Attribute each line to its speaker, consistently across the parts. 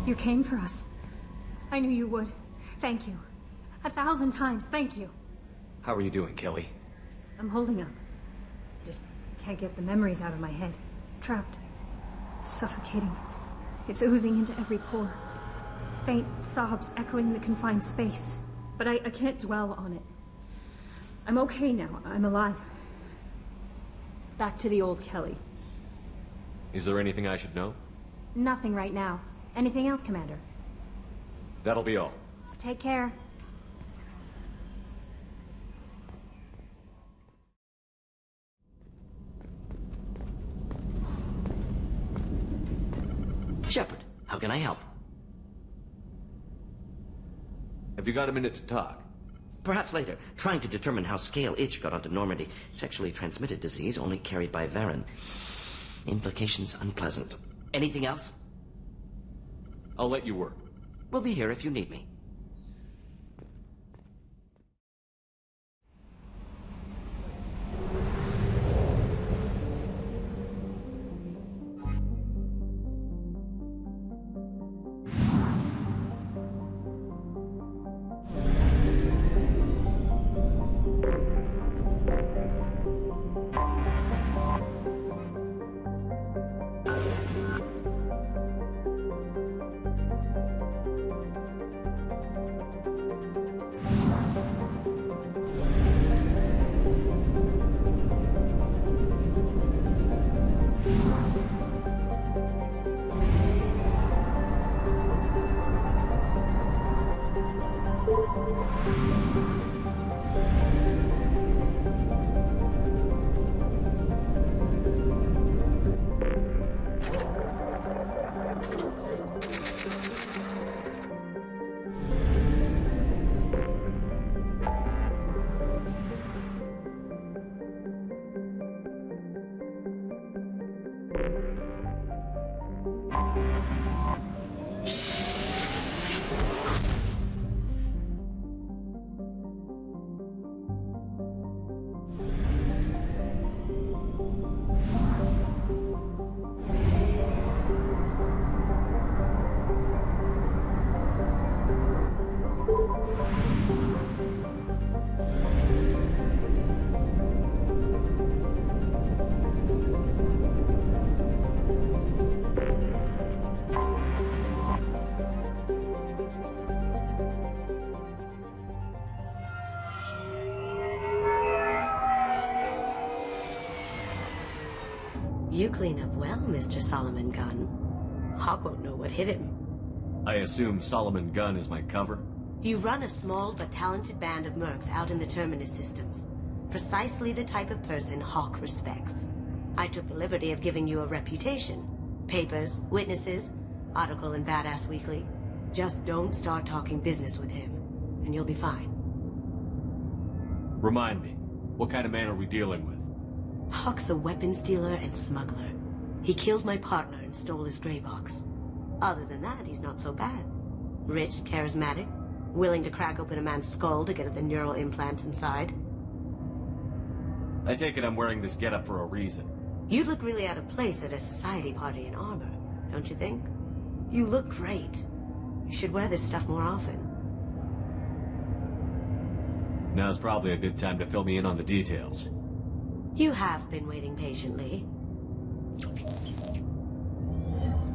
Speaker 1: You came for us. I knew you would. Thank you. 1,000 times, thank you.
Speaker 2: How are you doing, Kelly?
Speaker 1: I'm holding up. I just can't get the memories out of my head. Trapped. Suffocating. It's oozing into every pore. Faint sobs echoing in the confined space. But I can't dwell on it. I'm okay now. I'm alive. Back to the old Kelly.
Speaker 2: Is there anything I should know?
Speaker 1: Nothing right now. Anything else, Commander?
Speaker 2: That'll be all.
Speaker 1: Take care.
Speaker 3: Shepard, how can I help?
Speaker 2: Have you got a minute to talk?
Speaker 3: Perhaps later. Trying to determine how scale itch got onto Normandy. Sexually transmitted disease only carried by Varen. Implications unpleasant. Anything else?
Speaker 2: I'll let you work.
Speaker 3: We'll be here if you need me.
Speaker 4: You clean up well, Mr. Solomon Gunn. Hawk won't know what hit him.
Speaker 2: I assume Solomon Gunn is my cover?
Speaker 4: You run a small but talented band of mercs out in the Terminus systems. Precisely the type of person Hawk respects. I took the liberty of giving you a reputation. Papers, witnesses, article in Badass Weekly. Just don't start talking business with him, and you'll be fine.
Speaker 2: Remind me, what kind of man are we dealing with?
Speaker 4: Hawk's a weapons dealer and smuggler. He killed my partner and stole his gray box. Other than that, he's not so bad. Rich, charismatic, willing to crack open a man's skull to get at the neural implants inside.
Speaker 2: I take it I'm wearing this getup for a reason.
Speaker 4: You'd look really out of place at a society party in armor, don't you think? You look great. You should wear this stuff more often.
Speaker 2: Now's probably a good time to fill me in on the details.
Speaker 4: You have been waiting patiently.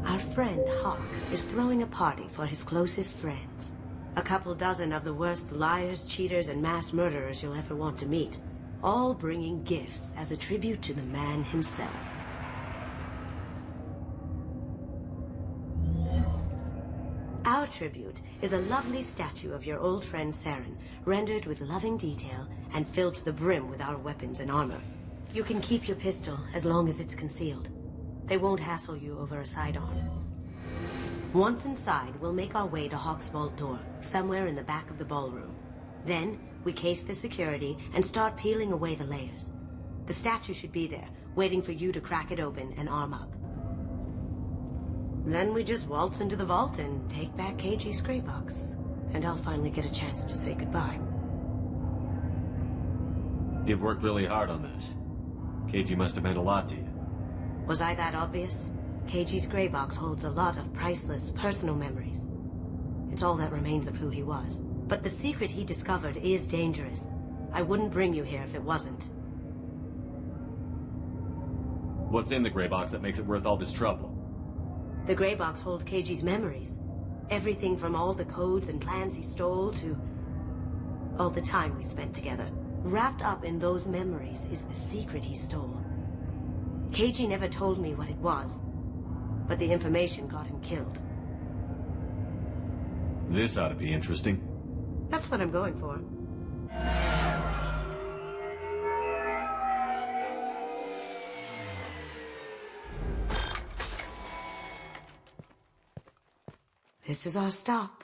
Speaker 4: Our friend Hawk is throwing a party for his closest friends. A couple dozen of the worst liars, cheaters, and mass murderers you'll ever want to meet. All bringing gifts as a tribute to the man himself. Our tribute is a lovely statue of your old friend Saren, rendered with loving detail and filled to the brim with our weapons and armor. You can keep your pistol as long as it's concealed. They won't hassle you over a sidearm. Once inside, we'll make our way to Hawk's vault door, somewhere in the back of the ballroom. Then, we case the security and start peeling away the layers. The statue should be there, waiting for you to crack it open and arm up. Then we just waltz into the vault and take back KG's gray box. And I'll finally get a chance to say goodbye.
Speaker 2: You've worked really hard on this. KG must have meant a lot to you.
Speaker 4: Was I that obvious? Keiji's gray box holds a lot of priceless personal memories. It's all that remains of who he was. But the secret he discovered is dangerous. I wouldn't bring you here if it wasn't.
Speaker 2: What's in the gray box that makes it worth all this trouble?
Speaker 4: The gray box holds Keiji's memories. Everything from all the codes and plans he stole to all the time we spent together. Wrapped up in those memories is the secret he stole. Keiji never told me what it was, but the information got him killed.
Speaker 2: This ought to be interesting.
Speaker 4: That's what I'm going for. This is our stop.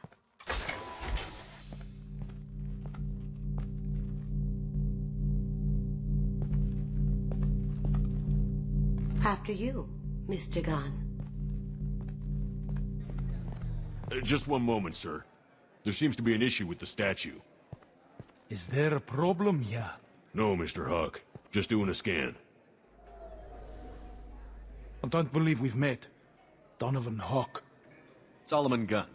Speaker 4: After you, Mr. Gunn.
Speaker 5: Just one moment, sir. There seems to be an issue with the statue.
Speaker 6: Is there a problem here?
Speaker 5: No, Mr. Huck. Just doing a scan.
Speaker 6: I don't believe we've met. Donovan Huck.
Speaker 2: Solomon Gunn.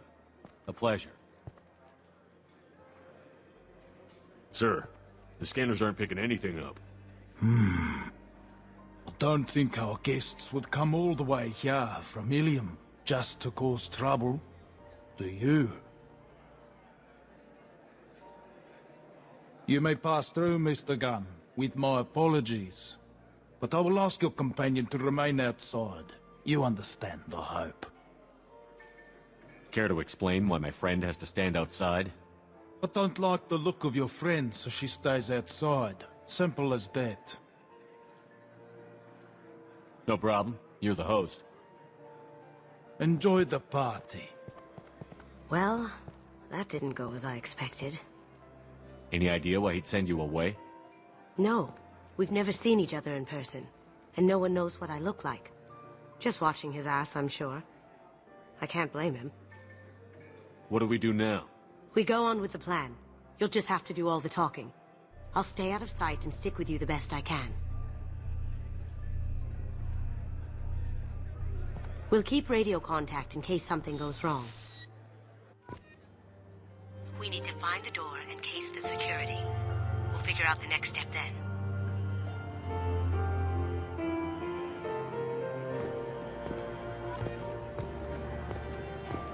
Speaker 2: A pleasure.
Speaker 5: Sir, the scanners aren't picking anything up.
Speaker 6: I don't think our guests would come all the way here from Ilium just to cause trouble. Do you? You may pass through, Mr. Gunn, with my apologies. But I will ask your companion to remain outside. You understand, I hope.
Speaker 2: Care to explain why my friend has to stand outside?
Speaker 6: I don't like the look of your friend, so she stays outside. Simple as that.
Speaker 2: No problem. You're the host.
Speaker 6: Enjoy the party.
Speaker 4: Well, that didn't go as I expected.
Speaker 2: Any idea why he'd send you away?
Speaker 4: No, we've never seen each other in person, and no one knows what I look like. Just watching his ass, I'm sure. I can't blame him.
Speaker 2: What do we do now?
Speaker 4: We go on with the plan. You'll just have to do all the talking. I'll stay out of sight and stick with you the best I can. We'll keep radio contact in case something goes wrong. We need to find the door and case the security. We'll figure out the next step then.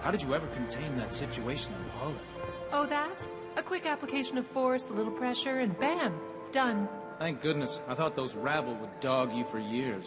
Speaker 7: How did you ever contain that situation in the Hall?
Speaker 8: Oh, that? A quick application of force, a little pressure, and bam! Done.
Speaker 7: Thank goodness. I thought those rabble would dog you for years.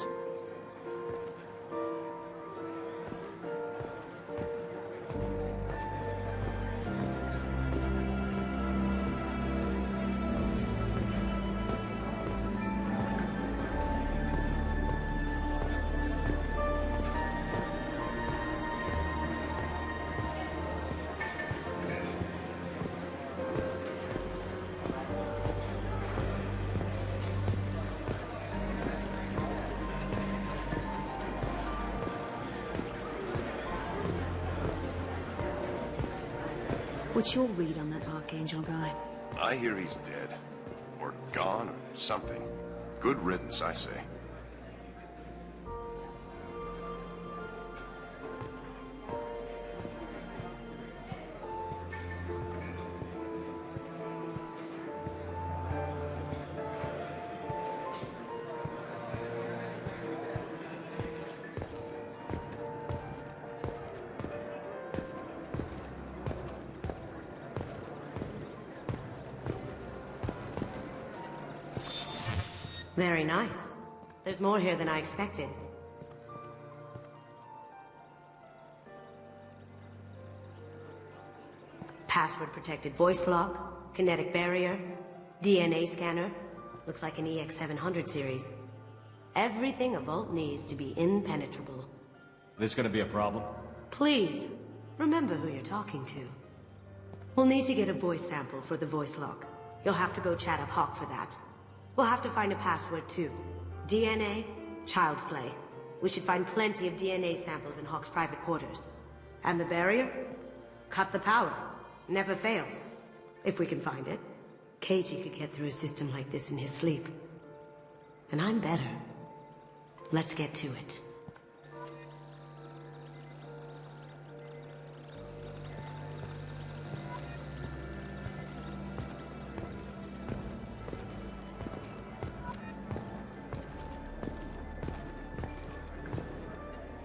Speaker 1: What's your read on that Archangel guy?
Speaker 9: I hear he's dead. Or gone, or something. Good riddance, I say.
Speaker 4: Very nice. There's more here than I expected. Password-protected voice lock, kinetic barrier, DNA scanner. Looks like an EX700 series. Everything a vault needs to be impenetrable.
Speaker 2: This gonna be a problem?
Speaker 4: Please, remember who you're talking to. We'll need to get a voice sample for the voice lock. You'll have to go chat up Hawk for that. We'll have to find a password too. DNA, child's play. We should find plenty of DNA samples in Hawk's private quarters. And the barrier? Cut the power. Never fails. If we can find it. Keiji could get through a system like this in his sleep. And I'm better. Let's get to it.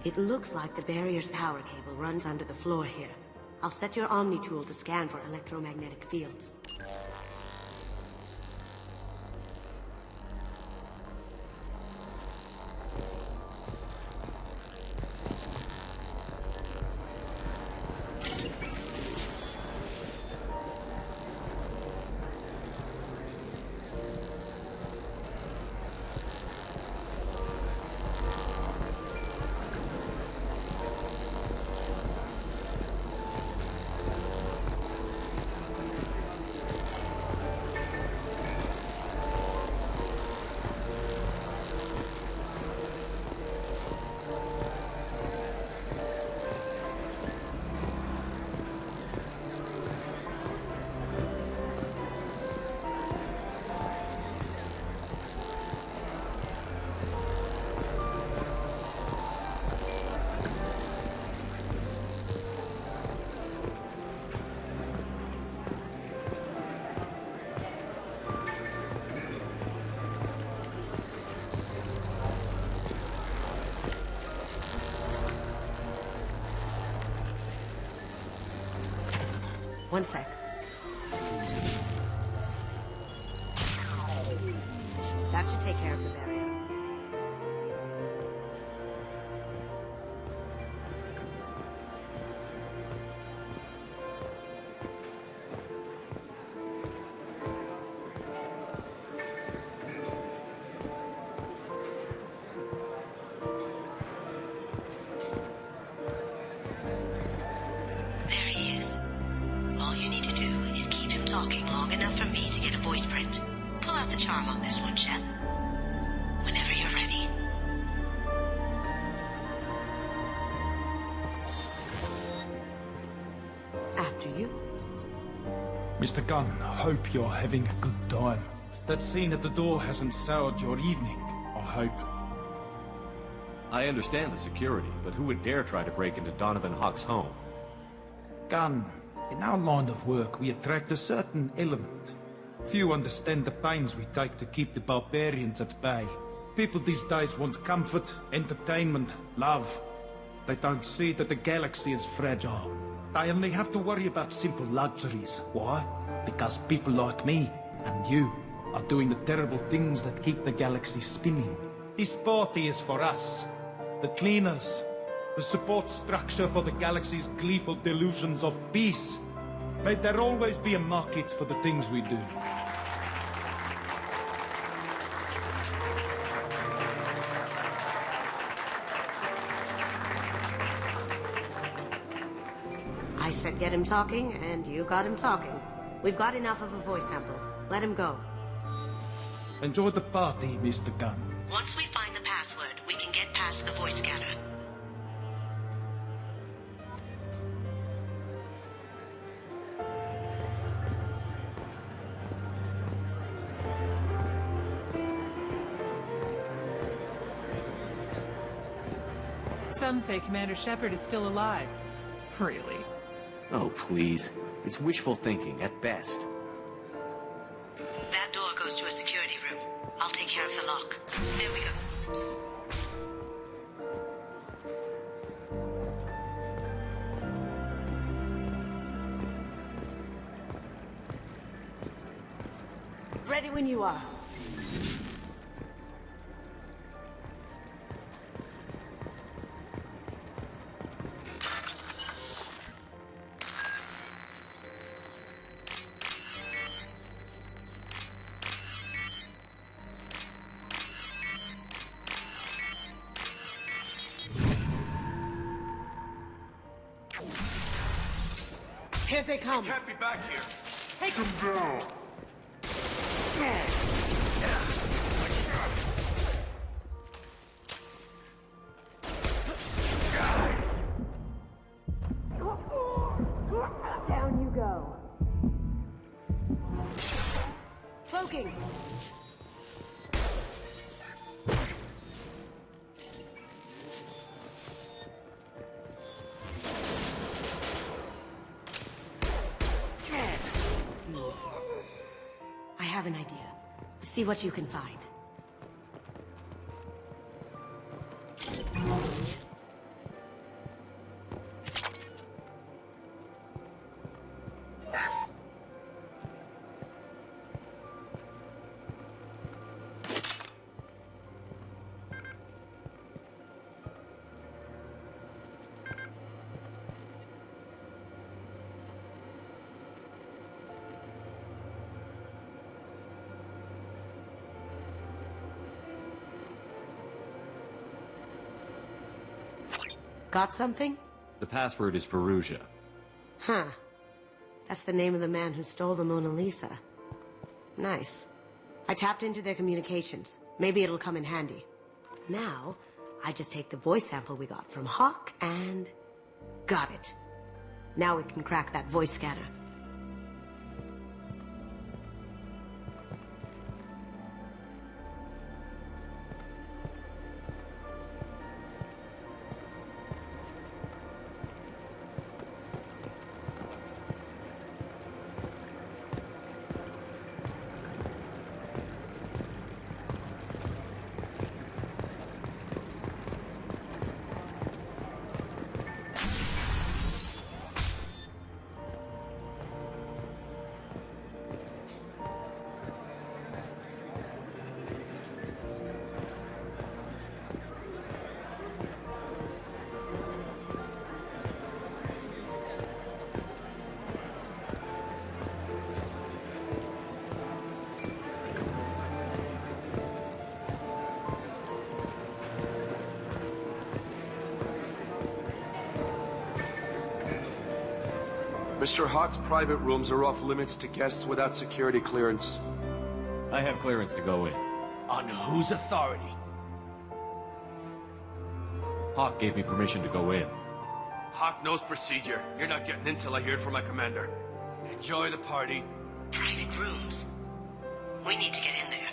Speaker 4: It looks like the barrier's power cable runs under the floor here. I'll set your Omni tool to scan for electromagnetic fields. One sec. That should take care of the barrier. There he is. All you need to do is keep him talking long enough for me to get a voice print. Pull out the charm on this one, Shep. Whenever you're ready. After you.
Speaker 6: Mr. Gunn, hope you're having a good time. That scene at the door hasn't soured your evening, I hope.
Speaker 2: I understand the security, but who would dare try to break into Donovan Hawk's home?
Speaker 6: Gunn, in our line of work, we attract a certain element. Few understand the pains we take to keep the barbarians at bay. People these days want comfort, entertainment, love. They don't see that the galaxy is fragile. They only have to worry about simple luxuries. Why? Because people like me and you are doing the terrible things that keep the galaxy spinning. This party is for us, the cleaners, the support structure for the galaxy's gleeful delusions of peace. May there always be a market for the things we do.
Speaker 4: I said get him talking, and you got him talking. We've got enough of a voice sample. Let him go.
Speaker 6: Enjoy the party, Mr. Gunn.
Speaker 4: Once we find the password, we can get past the voice scanner.
Speaker 8: Some say Commander Shepard is still alive. Really?
Speaker 2: Oh, please. It's wishful thinking, at best.
Speaker 4: That door goes to a security room. I'll take care of the lock. There we go. Ready when you are. Here they come.
Speaker 9: Can't be back here.
Speaker 8: Take him down.
Speaker 4: Down you go. Cloaking. I have an idea. See what you can find. Got something?
Speaker 2: The password is Perugia.
Speaker 4: Huh. That's the name of the man who stole the Mona Lisa. Nice. I tapped into their communications. Maybe it'll come in handy. Now, I just take the voice sample we got from Hawk and... got it. Now we can crack that voice scanner.
Speaker 9: Mr. Hawk's private rooms are off limits to guests without security clearance.
Speaker 2: I have clearance to go in.
Speaker 10: On whose authority?
Speaker 2: Hawk gave me permission to go in.
Speaker 10: Hawk knows procedure. You're not getting in till I hear it from my commander. Enjoy the party.
Speaker 4: Private rooms. We need to get in there.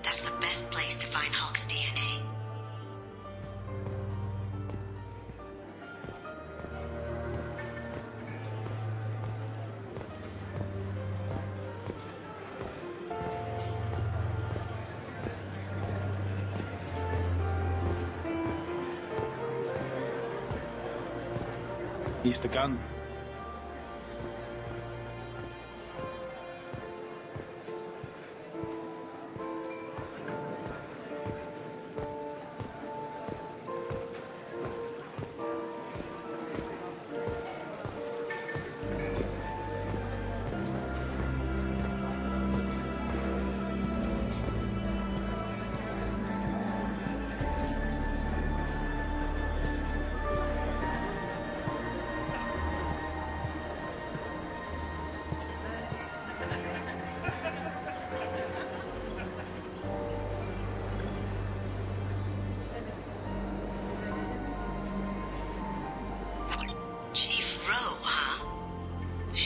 Speaker 4: That's the best place to find Hawk's DNA.
Speaker 6: He's the gun.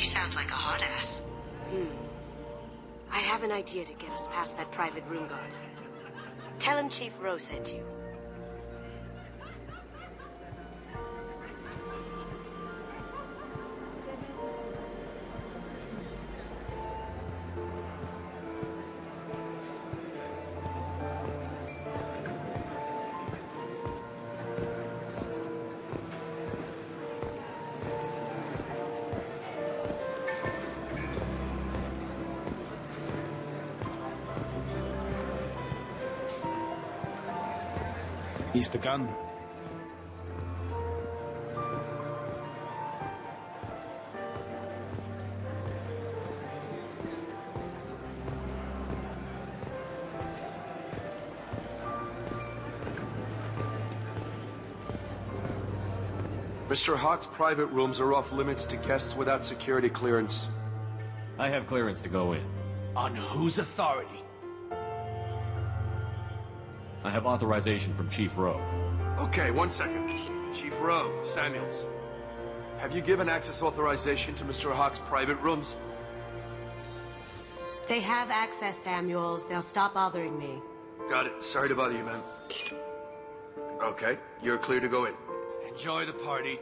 Speaker 4: Sounds like a hard ass. I have an idea to get us past that private room guard. Tell him Chief Rowe sent you.
Speaker 6: He's the gun.
Speaker 9: Mr. Hawk's private rooms are off limits to guests without security clearance.
Speaker 2: I have clearance to go in.
Speaker 10: On whose authority?
Speaker 2: I have authorization from Chief Rowe.
Speaker 9: Okay, 1 second. Chief Rowe, Samuels. Have you given access authorization to Mr. Hawk's private rooms?
Speaker 4: They have access, Samuels. They'll stop bothering me.
Speaker 9: Got it. Sorry to bother you, man. Okay, you're clear to go in.
Speaker 10: Enjoy the party.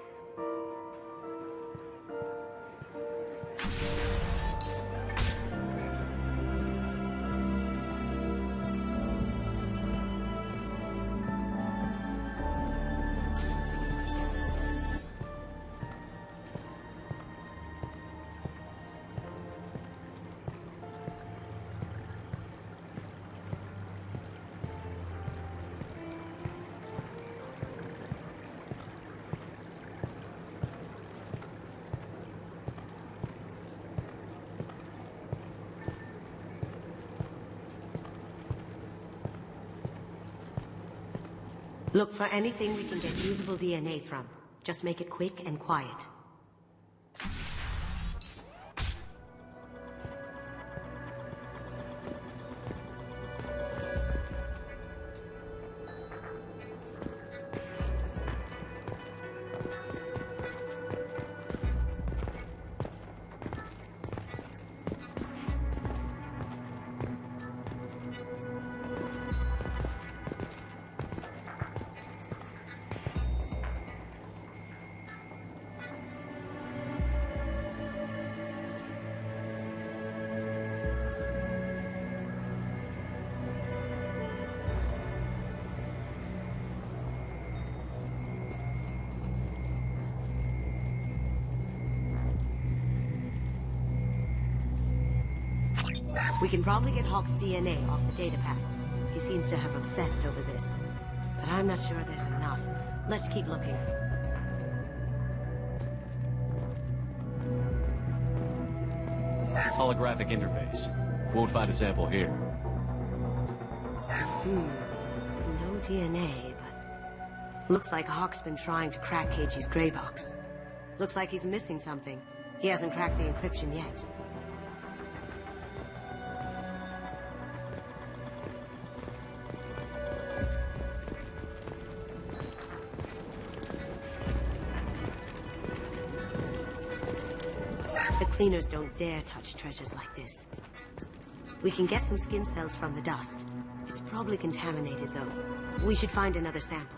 Speaker 4: Look for anything we can get usable DNA from. Just make it quick and quiet. We can probably get Hawk's DNA off the datapad. He seems to have obsessed over this. But I'm not sure there's enough. Let's keep looking.
Speaker 2: Holographic interface. Won't find a sample here.
Speaker 4: No DNA, but... Looks like Hawk's been trying to crack KG's gray box. Looks like he's missing something. He hasn't cracked the encryption yet. The cleaners don't dare touch treasures like this. We can get some skin cells from the dust. It's probably contaminated, though. We should find another sample.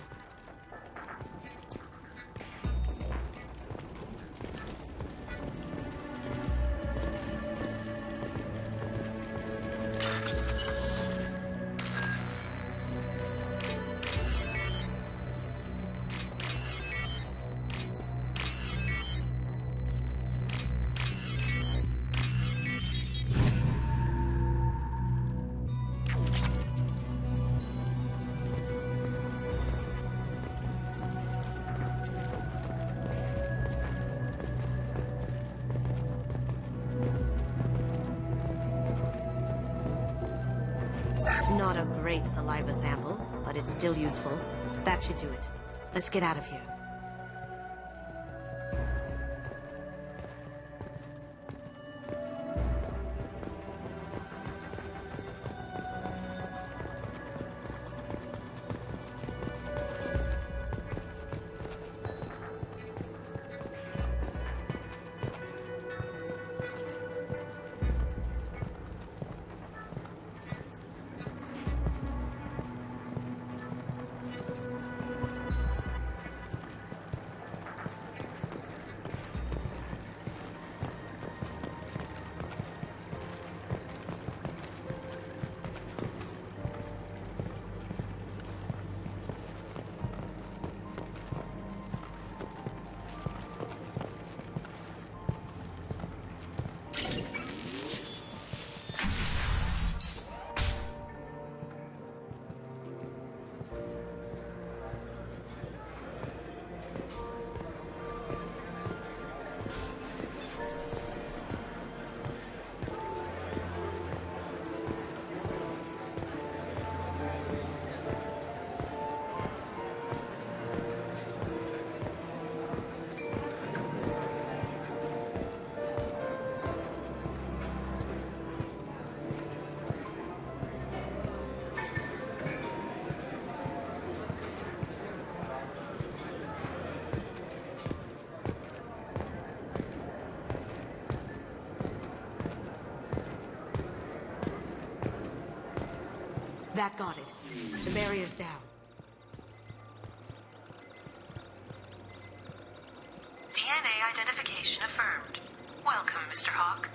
Speaker 4: Not a great saliva sample, but it's still useful. That should do it. Let's get out of here. That got it. The barrier's down.
Speaker 8: DNA identification affirmed. Welcome, Mr. Hawk.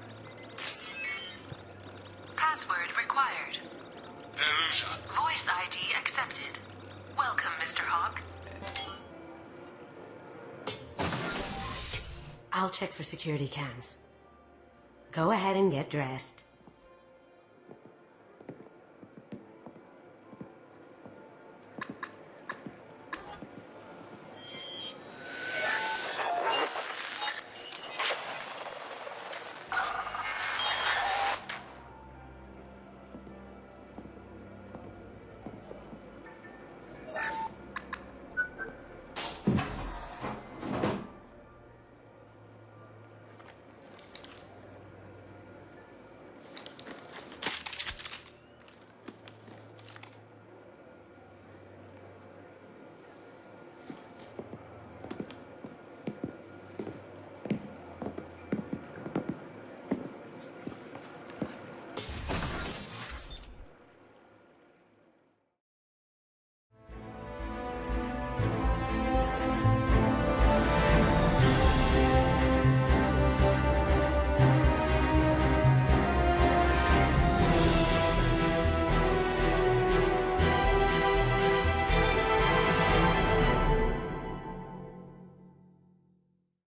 Speaker 8: Password required.
Speaker 9: Veruja.
Speaker 8: Voice ID accepted. Welcome, Mr. Hawk.
Speaker 4: I'll check for security cams. Go ahead and get dressed.